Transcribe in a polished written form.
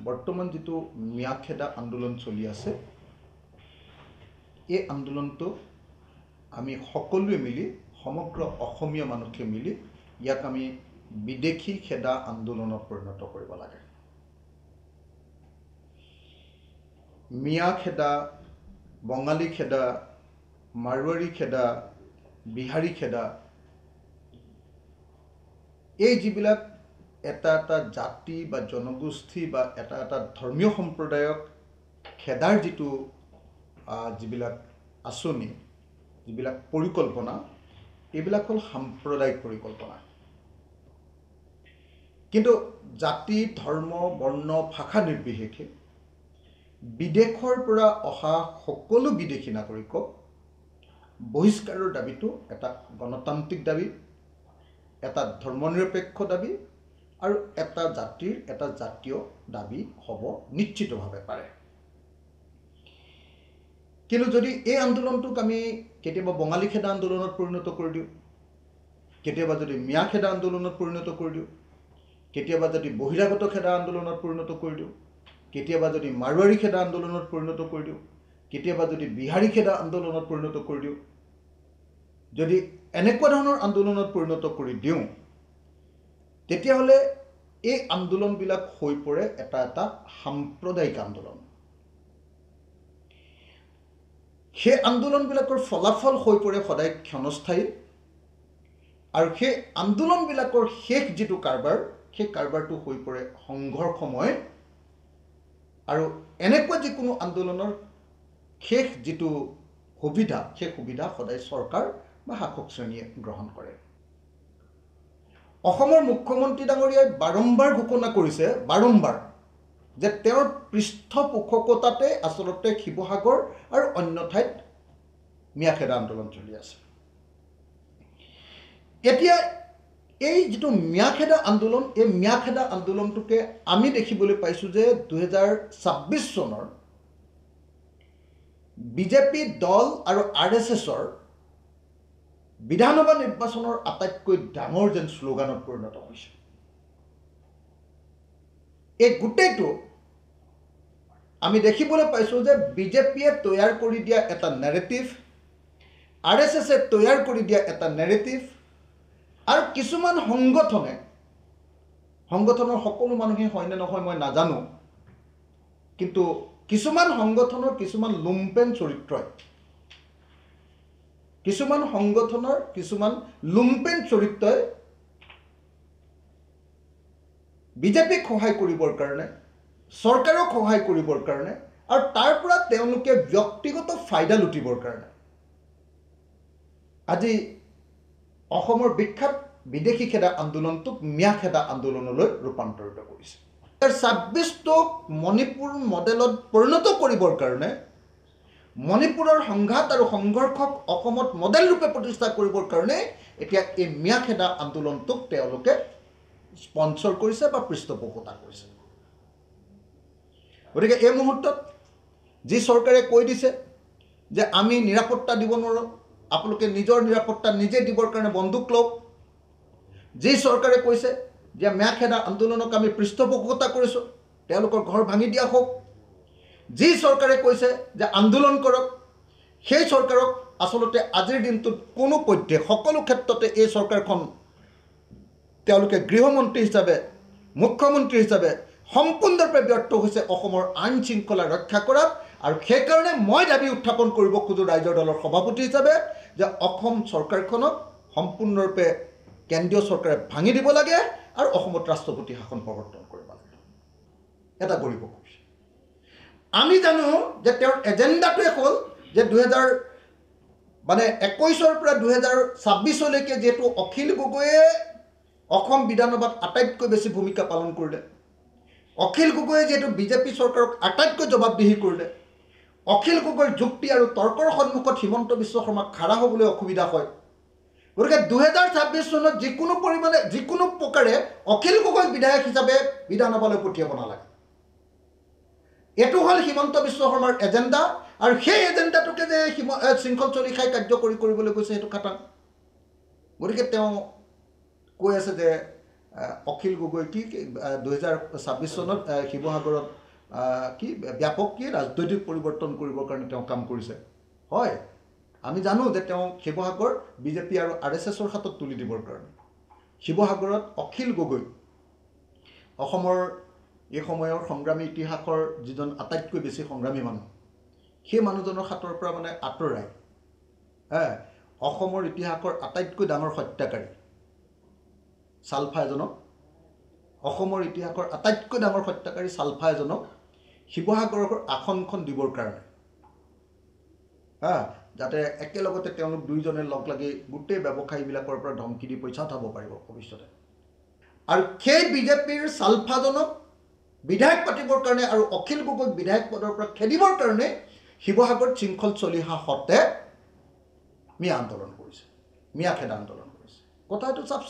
বৰ্তমান যেটো মিয়াখেদা আন্দোলন চলি আছে এই আন্দোলনটো আমি সকলোৱে মিলি সমগ্ৰ অসমীয়া মানুহে মিলি ইয়াক আমি বিদেশী খেদা আন্দোলনত পৰিণত কৰিব লাগে। মিয়া খেদা, বঙালী খেদা, মাৰোৱাৰী খেদা, বিহাৰী খেদা এই যিবিলাক এটা জাতি বা জনগোষ্ঠী বা এটা ধৰ্মীয় সম্প্ৰদায়ক খেদাৰ যিটো যিবিলাক আঁচনি, যিবিলাক পৰিকল্পনা, এইবিলাক হ'ল সাম্প্ৰদায়িক পৰিকল্পনা। কিন্তু জাতি, ধৰ্ম, বৰ্ণ, ভাষা নিৰ্বিশেষে বিদেশৰ পৰা অহা সকলো বিদেশী নাগৰিকক বহিষ্কাৰৰ দাবীটো এটা গণতান্ত্ৰিক দাবী, এটা ধৰ্মনিৰপেক্ষ দাবী আৰু এটা জাতিৰ এটা জাতীয় দাবী হ'ব নিশ্চিতভাৱে পাৰে। কিন্তু যদি এই আন্দোলনটোক আমি কেতিয়াবা বঙালী খেদা আন্দোলনত পৰিণত কৰি দিওঁ, কেতিয়াবা যদি মিয়া খেদা আন্দোলনত পৰিণত কৰি দিওঁ, কেতিয়াবা যদি বহিৰাগত খেদা আন্দোলনত পৰিণত কৰি দিওঁ, কেতিয়াবা যদি মাৰোৱাৰী খেদা আন্দোলনত পৰিণত কৰি দিওঁ, কেতিয়াবা যদি বিহাৰী খেদা আন্দোলনত পৰিণত কৰি দিওঁ, যদি এনেকুৱা ধৰণৰ আন্দোলনত পৰিণত কৰি দিওঁ, তেতিয়াহ'লে এই আন্দোলনবিলাক হৈ পৰে এটা সাম্প্ৰদায়িক আন্দোলন। সেই আন্দোলনবিলাকৰ ফলাফল হৈ পৰে সদায় ক্ষণস্থায়ী আৰু সেই আন্দোলনবিলাকৰ শেষ যিটো কাৰবাৰ, সেই কাৰবাৰটো হৈ পৰে সংঘৰ্ষময় আৰু এনেকুৱা যিকোনো আন্দোলনৰ শেষ যিটো সুবিধা, সেই সুবিধা সদায় চৰকাৰ বা শাসক শ্ৰেণীয়ে গ্ৰহণ কৰে। অসমৰ মুখ্যমন্ত্ৰী ডাঙৰীয়াই বাৰম্বাৰ ঘোষণা কৰিছে, যে তেওঁৰ পৃষ্ঠপোষকতাতে আচলতে শিৱসাগৰ আৰু অন্য ঠাইত মিয়াখেদা আন্দোলন চলি আছে। এতিয়া এই যিটো মিয়াখেদা আন্দোলন, এই মিয়াখেদা আন্দোলনটোকে আমি দেখিবলৈ পাইছোঁ যে 2026 চনৰ বিজেপি দল আৰু RSSৰ বিধানসভা নিৰ্বাচনৰ আটাইতকৈ ডাঙৰ যেন শ্লোগানত পৰিণত হৈছে। এই গোটেইটো আমি দেখিবলৈ পাইছোঁ যে বিজেপিয়ে তৈয়াৰ কৰি দিয়া এটা নেৰেটিভ, RSSে তৈয়াৰ কৰি দিয়া এটা নেৰেটিভ আৰু কিছুমান সংগঠনৰ সকলো মানুহে হয় নে নহয় মই নাজানো, কিন্তু কিছুমান সংগঠনৰ কিছুমান লুম্পেন চৰিত্ৰই বিজেপিক সহায় কৰিবৰ কাৰণে, চৰকাৰক সহায় কৰিবৰ কাৰণে আৰু তাৰ পৰা তেওঁলোকে ব্যক্তিগত ফাইদা লুটিবৰ কাৰণে আজি অসমৰ বিখ্যাত বিদেশী খেদা আন্দোলনটোক মিয়া খেদা আন্দোলনলৈ ৰূপান্তৰিত কৰিছে। 2026ক মণিপুৰ মডেলত পৰিণত কৰিবৰ কাৰণে, মণিপুৰৰ সংঘাত আৰু সংঘৰ্ষক অসমত মডেল ৰূপে প্ৰতিষ্ঠা কৰিবৰ কাৰণে এতিয়া এই মিয়া খেদা আন্দোলনটোক তেওঁলোকে স্পন্সৰ কৰিছে বা পৃষ্ঠপোষকতা কৰিছে। গতিকে এই মুহূৰ্তত যি চৰকাৰে কৈ দিছে যে আমি নিৰাপত্তা দিব নোৱাৰোঁ, আপোনালোকে নিজৰ নিৰাপত্তা নিজে দিবৰ কাৰণে বন্দুক লওক, যি চৰকাৰে কৈছে যে মিয়াখেদা আন্দোলনক আমি পৃষ্ঠপোষকতা কৰিছোঁ, তেওঁলোকৰ ঘৰ ভাঙি দিয়া হওক, যি চৰকাৰে কৈছে যে আন্দোলন কৰক, সেই চৰকাৰক আচলতে আজিৰ দিনটোত কোনো পধ্যে সকলো ক্ষেত্ৰতে এই চৰকাৰখন তেওঁলোকে গৃহমন্ত্ৰী হিচাপে, মুখ্যমন্ত্ৰী হিচাপে সম্পূৰ্ণৰূপে ব্যৰ্থ হৈছে অসমৰ আইন শৃংখলা ৰক্ষা কৰাত। আৰু সেইকাৰণে মই দাবী উত্থাপন কৰিব খোজোঁ ৰাইজৰ দলৰ সভাপতি হিচাপে যে অসম চৰকাৰখনক সম্পূৰ্ণৰূপে কেন্দ্ৰীয় চৰকাৰে ভাঙি দিব লাগে আৰু অসমত ৰাষ্ট্ৰপতি শাসন প্ৰৱৰ্তন কৰিব লাগে। এটা কৰিব খুজিছে। আমি জানো যে তেওঁৰ এজেণ্ডাটোৱে হ'ল যে 2021ৰ পৰা 2026লৈকে যিহেতু অখিল গগৈয়ে অসম বিধানসভাত আটাইতকৈ বেছি ভূমিকা পালন কৰিলে, অখিল গগৈয়ে যিহেতু বিজেপি চৰকাৰক আটাইতকৈ জবাবদিহি কৰিলে, অখিল গগৈৰ যুক্তি আৰু তৰ্কৰ সন্মুখত হিমন্ত বিশ্ব শৰ্মাক খাৰা হ'বলৈ অসুবিধা হয়। গতিকে 2026 চনত যিকোনো প্ৰকাৰে অখিল গগৈক বিধায়ক হিচাপে বিধানসভালৈ পঠিয়াব নালাগে। এইটো হ'ল হিমন্ত বিশ্ব শৰ্মাৰ এজেণ্ডা আৰু সেই এজেণ্ডাটোকে যে শৃংখল চলিখাই কাৰ্যকৰী কৰিবলৈ গৈছে সেইটো খাটাং। গতিকে তেওঁ কৈ আছে যে অখিল গগৈ কি 2026 চনত শিৱসাগৰত কি ব্যাপক কি ৰাজনৈতিক পৰিৱৰ্তন কৰিবৰ কাৰণে তেওঁ কাম কৰিছে হয় আমি জানো যে তেওঁ শিৱসাগৰ বিজেপি আৰু RSSৰ হাতত তুলি দিবৰ কাৰণে শিৱসাগৰত অখিল গগৈ অসমৰ এই সময়ৰ সংগ্ৰামী ইতিহাসৰ যিজন আটাইতকৈ বেছি সংগ্ৰামী মানুহ সেই মানুহজনৰ হাতৰ পৰা মানে আঁতৰাই অসমৰ ইতিহাসৰ আটাইতকৈ ডাঙৰ হত্যাকাৰী চালফা এজনক অসমৰ ইতিহাসৰ আটাইতকৈ ডাঙৰ হত্যাকাৰী চালফা এজনক শিৱসাগৰৰ আসনখন দিবৰ কাৰণে যাতে একেলগতে তেওঁলোক দুইজনে লগ লাগি গোটেই ব্যৱসায়ীবিলাকৰ পৰা ধমকি দি পইচা উঠাব পাৰিব ভৱিষ্যতে আৰু সেই বিজেপিৰ চালফাজনক বিধায়ক পাতিবৰ কাৰণে আৰু অখিল গগৈক বিধায়ক পদৰ পৰা খেদিবৰ কাৰণে শিৱসাগৰত শৃংখল চলি অহা সত্ত্বে মিয়া আন্দোলন কৰিছে মিয়া খেদা আন্দোলন কৰিছে কথাটো চাপ